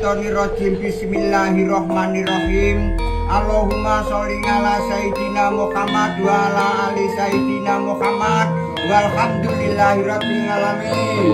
minasyaitonirrajim. Bismillahirrahmanirrahim. Allahumma sholli ala sayyidina Muhammad wa ala ali sayyidina Muhammad walhamdulillahirabbil alamin.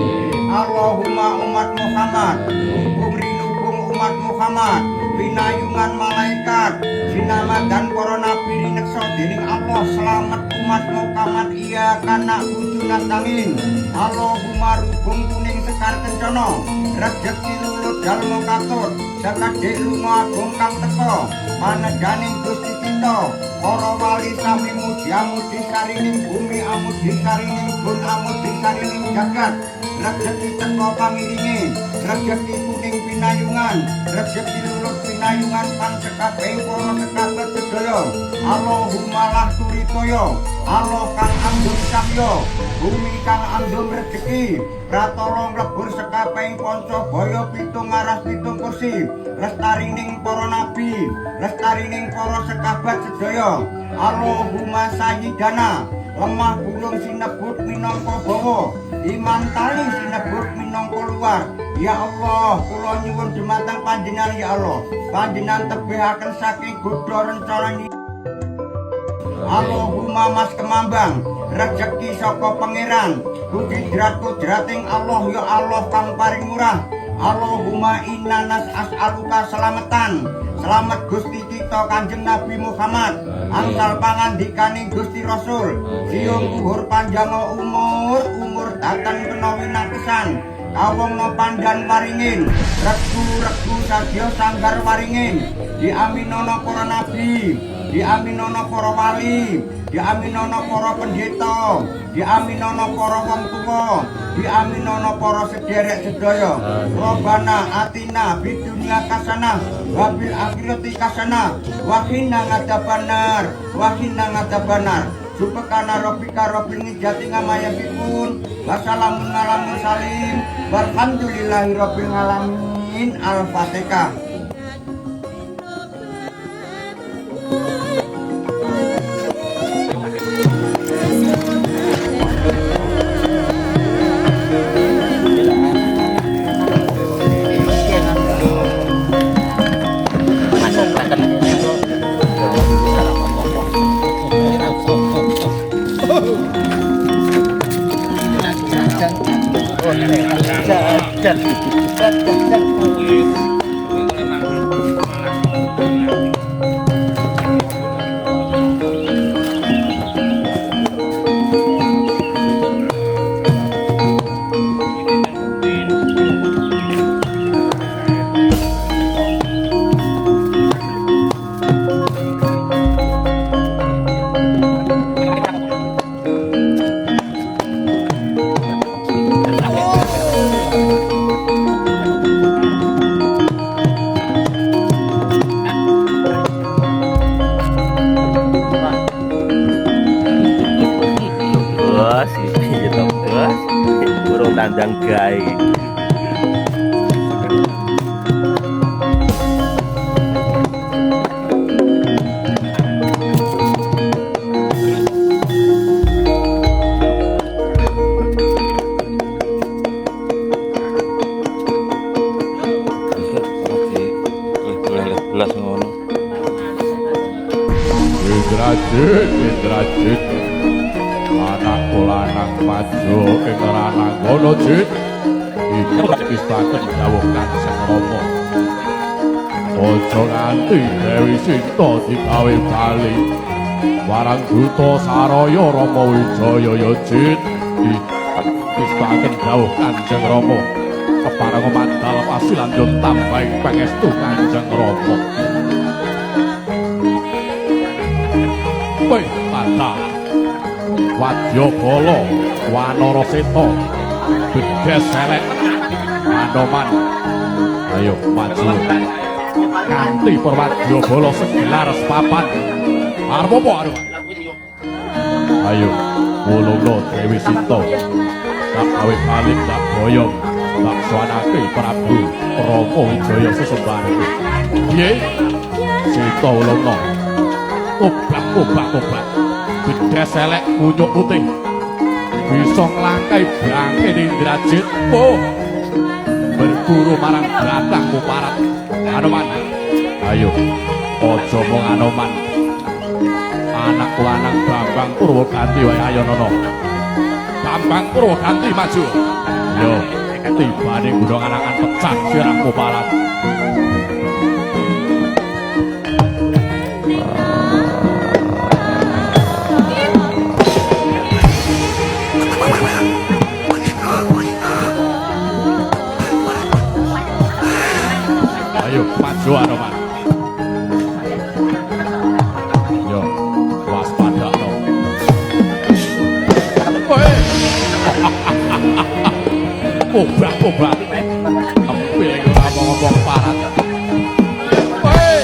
Allahumma umat Muhammad, hukum rinukung umat Muhammad, pinayungan malaikat, sinama dan para nabi rinekso dening Allah selamat umat Muhammad iya kana kudu nastangin. Allahumma rubung kuning sekar kencana, rejeki lulut dalem katut, sakadek lunga agung kang teka, manedaning Gusti kita, para wali sami muji-muji sarining bumi amuji sarining gun amuji sarining jagat. Rejeki teko pangiringe, rejeki kuning pinayungan, rejeki lulut pinayungan pan sekabeh para kekabeh sedaya. Allahumma lah turitoyo, Allah kang andum cahya, bumi kang andum rejeki, pratara nglebur sekabeh panca baya pitung aras pitung kursi, lestarining para nabi, lestarining para sekabat sedaya. Allahumma sayyidana, lemah bulung sinebut minangka bawa, iman tali sinebut minangka luar. Ya Allah, kula nyuwun dumateng panjenengan ya Allah, panjenengan tebihaken saking godha rencana ini. Allahumma mas kemambang, rejeki saka pangeran, kudrat-kudrating Allah ya Allah kang paring murah. Allahumma inna nas'aluka selamatan, selamat Gusti kita Kanjeng Nabi Muhammad, angsal pangandikaning Gusti Rasul, siung luhur panjang umur datan kena winatesan, awongna pandan waringin, regu sadya sanggar waringin, diaminono para nabi, diaminono para wali, diaminono para pendeta, diaminono para wong tuwa, diaminono para sederek sedaya. Robbana atina fid dunya hasanah wa fil akhirati hasanah wa qina adzabannar. Subhana rabbika rabbil izzati amma yasifun wa salamun alal mursalin walhamdulillahi rabbil alamin. Al-Fatihah. burung tandang gai. Indrajit anak lanang maju ing ranang ngono jit iki pistaken dawuh Kanjeng Rama aja nganti Dewi Sinta digawe bali warang duta saraya Rama Wijaya ya jit pistaken dawuh Kanjeng Rama kepareng mandal pasilanjut tambahing pangestu Kanjeng Rama. Wih, mantap. Wadyabala, Wanaraseta, Bedes elek, Anoman. Ayo maju. Kanthi Wadyabala segelar papan. Arep apa arep? Ayo, wulungna Dewi Sinta. Tak gawe balik tak boyong. Laksanake Prabu Rama Wijaya sesembahan. Piye? Sinta wulungna. Obak. Bedes elek kunyuk putih bisa nglangkai bangke Indrajit. Oh, berburu marang batangmu parat Anoman. Ayo ojo mung Anoman, anak lanang Bambang Purwoganti wae ayo nono. Bambang Purwoganti maju. Yo tibane gunung anakan pecah sirahmu parat. Ayo maju Anoman. Yo waspada no. Woi. Obrak-obrak. Empil ora ngomong parat. Woi.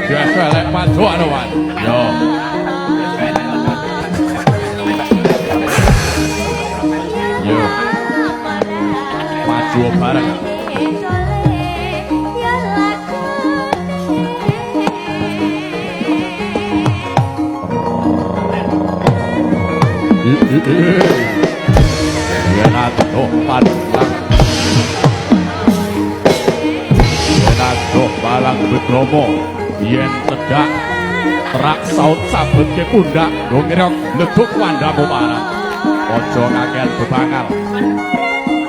Biasa lek maju Anoman. Yo. Yo. Maju bareng. Yenato padang. Yenato balang Bekromo. Yen tedak terak saut sabut ke pundak dongirok leduk wandamu parat. Ojo ngakean bebangal.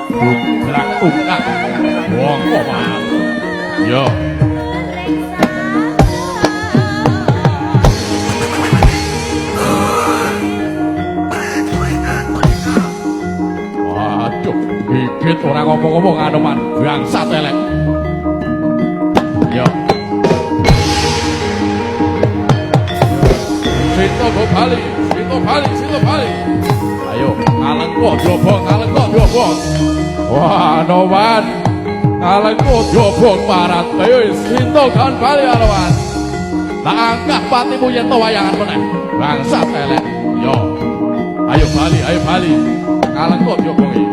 Bungkrak ungkak wong parat. Yo. Waduh, gigit orang ngomong-ngomong Anoman, bangsat elek. Yo. Sinto Bali, Sinto Bali, Sinto Bali. Ayo, ngalengko jobong, ngalengko jobong. Wah, Anoman, ngalengko jobong parat. Ayo, Sinto kan Bali Anoman. Tak angkah patimu yen to wayangan meneh. Bangsat elek. Yo. Ayo Bali, ngalengko jobong iki.